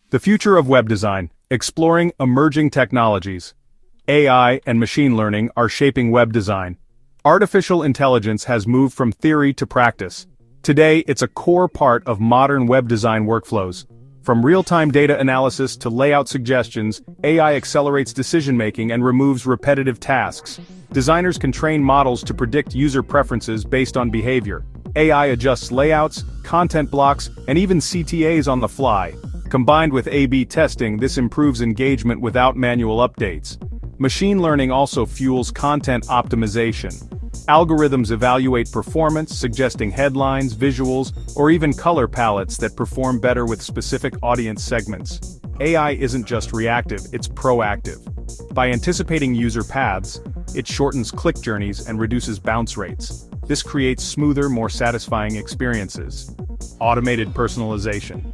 The future of web design, exploring emerging technologies. AI and machine learning are shaping web design. Artificial intelligence has moved from theory to practice. Today, it's a core part of modern web design workflows. From real-time data analysis to layout suggestions, AI accelerates decision-making and removes repetitive tasks. Designers can train models to predict user preferences based on behavior. AI adjusts layouts, content blocks, and even CTAs on the fly. Combined with A/B testing, this improves engagement without manual updates. Machine learning also fuels content optimization. Algorithms evaluate performance, suggesting headlines, visuals, or even color palettes that perform better with specific audience segments. AI isn't just reactive, it's proactive. By anticipating user paths, it shortens click journeys and reduces bounce rates. This creates smoother, more satisfying experiences. Automated personalization.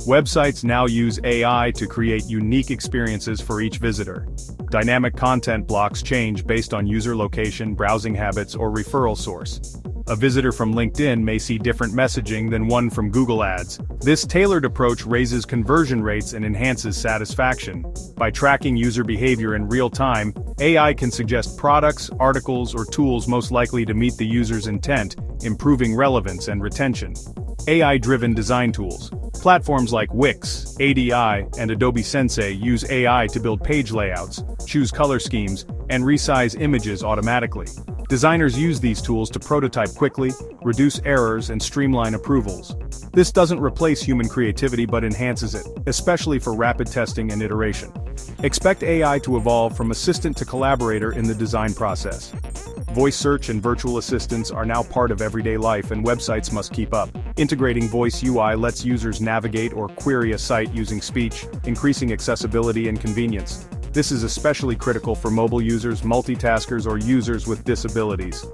Websites now use AI to create unique experiences for each visitor. Dynamic content blocks change based on user location, browsing habits, or referral source. A visitor from LinkedIn may see different messaging than one from Google Ads. This tailored approach raises conversion rates and enhances satisfaction. By tracking user behavior in real time, AI can suggest products, articles, or tools most likely to meet the user's intent, improving relevance and retention. AI-driven design tools. Platforms like Wix, ADI, and Adobe Sensei use AI to build page layouts, choose color schemes, and resize images automatically. Designers use these tools to prototype quickly, reduce errors, and streamline approvals. This doesn't replace human creativity but enhances it, especially for rapid testing and iteration. Expect AI to evolve from assistant to collaborator in the design process. Voice search and virtual assistants are now part of everyday life, and websites must keep up. Integrating Voice UI lets users navigate or query a site using speech, increasing accessibility and convenience. This is especially critical for mobile users, multitaskers, or users with disabilities.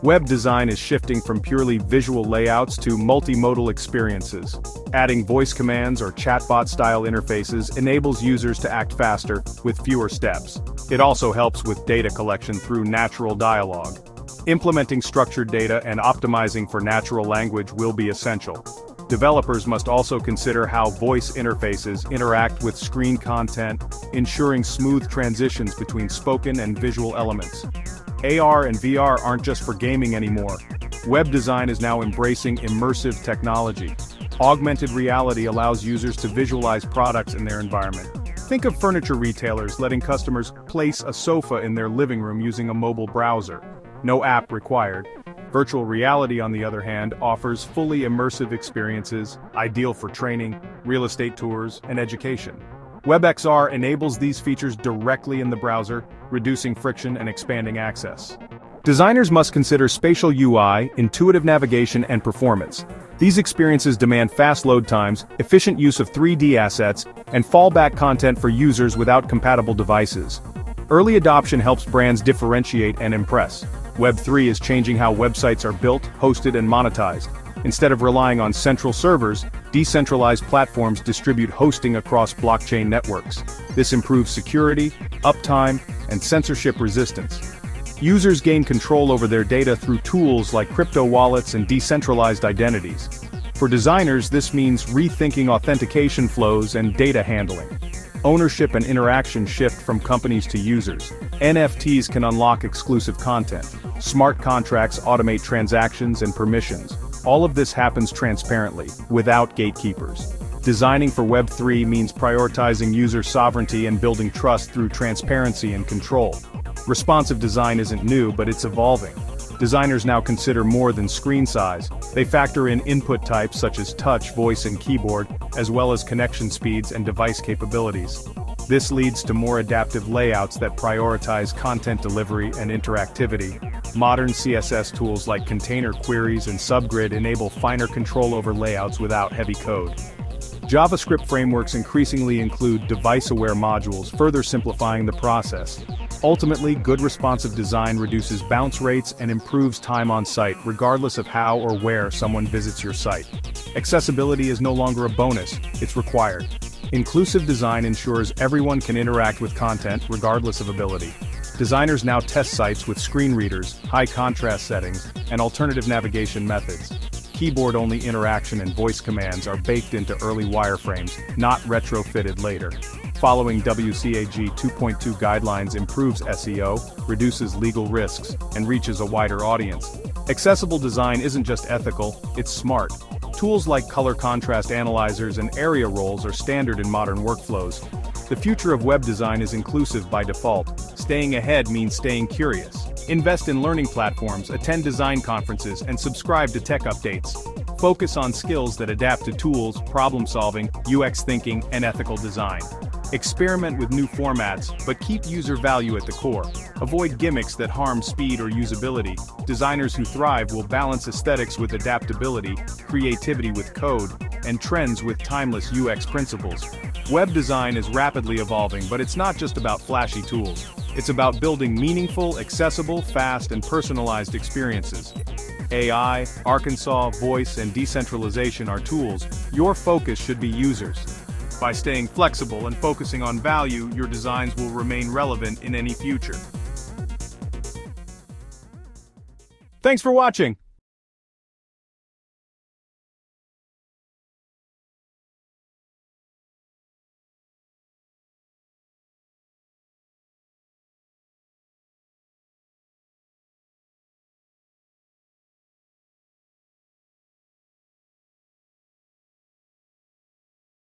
Web design is shifting from purely visual layouts to multimodal experiences. Adding voice commands or chatbot-style interfaces enables users to act faster, with fewer steps. It also helps with data collection through natural dialogue. Implementing structured data and optimizing for natural language will be essential. Developers must also consider how voice interfaces interact with screen content, ensuring smooth transitions between spoken and visual elements. AR and VR aren't just for gaming anymore. Web design is now embracing immersive technology. Augmented reality allows users to visualize products in their environment. Think of furniture retailers letting customers place a sofa in their living room using a mobile browser. No app required. Virtual reality, on the other hand, offers fully immersive experiences, ideal for training, real estate tours, and education. WebXR enables these features directly in the browser, reducing friction and expanding access. Designers must consider spatial UI, intuitive navigation, and performance. These experiences demand fast load times, efficient use of 3D assets, and fallback content for users without compatible devices. Early adoption helps brands differentiate and impress. Web3 is changing how websites are built, hosted, and monetized. Instead of relying on central servers, decentralized platforms distribute hosting across blockchain networks. This improves security, uptime, and censorship resistance. Users gain control over their data through tools like crypto wallets and decentralized identities. For designers, this means rethinking authentication flows and data handling. Ownership and interaction shift from companies to users. NFTs can unlock exclusive content. Smart contracts automate transactions and permissions. All of this happens transparently, without gatekeepers. Designing for Web3 means prioritizing user sovereignty and building trust through transparency and control. Responsive design isn't new, but it's evolving. Designers now consider more than screen size. They factor in input types such as touch, voice, and keyboard, as well as connection speeds and device capabilities. This leads to more adaptive layouts that prioritize content delivery and interactivity. Modern CSS tools like container queries and subgrid enable finer control over layouts without heavy code. JavaScript frameworks increasingly include device-aware modules, further simplifying the process. Ultimately, good responsive design reduces bounce rates and improves time on site, regardless of how or where someone visits your site. Accessibility is no longer a bonus, it's required. Inclusive design ensures everyone can interact with content, regardless of ability. Designers now test sites with screen readers, high contrast settings, and alternative navigation methods. Keyboard-only interaction and voice commands are baked into early wireframes, not retrofitted later. Following WCAG 2.2 guidelines improves SEO, reduces legal risks, and reaches a wider audience. Accessible design isn't just ethical, it's smart. Tools like color contrast analyzers and area roles are standard in modern workflows. The future of web design is inclusive by default. Staying ahead means staying curious. Invest in learning platforms, attend design conferences, and subscribe to tech updates. Focus on skills that adapt to tools, problem-solving, UX thinking, and ethical design. Experiment with new formats, but keep user value at the core. Avoid gimmicks that harm speed or usability. Designers who thrive will balance aesthetics with adaptability, creativity with code, and trends with timeless UX principles. Web design is rapidly evolving, but it's not just about flashy tools. It's about building meaningful, accessible, fast, and personalized experiences. AI, Arkansas, voice, and decentralization are tools. Your focus should be users. By staying flexible and focusing on value, your designs will remain relevant in any future. Thanks for watching.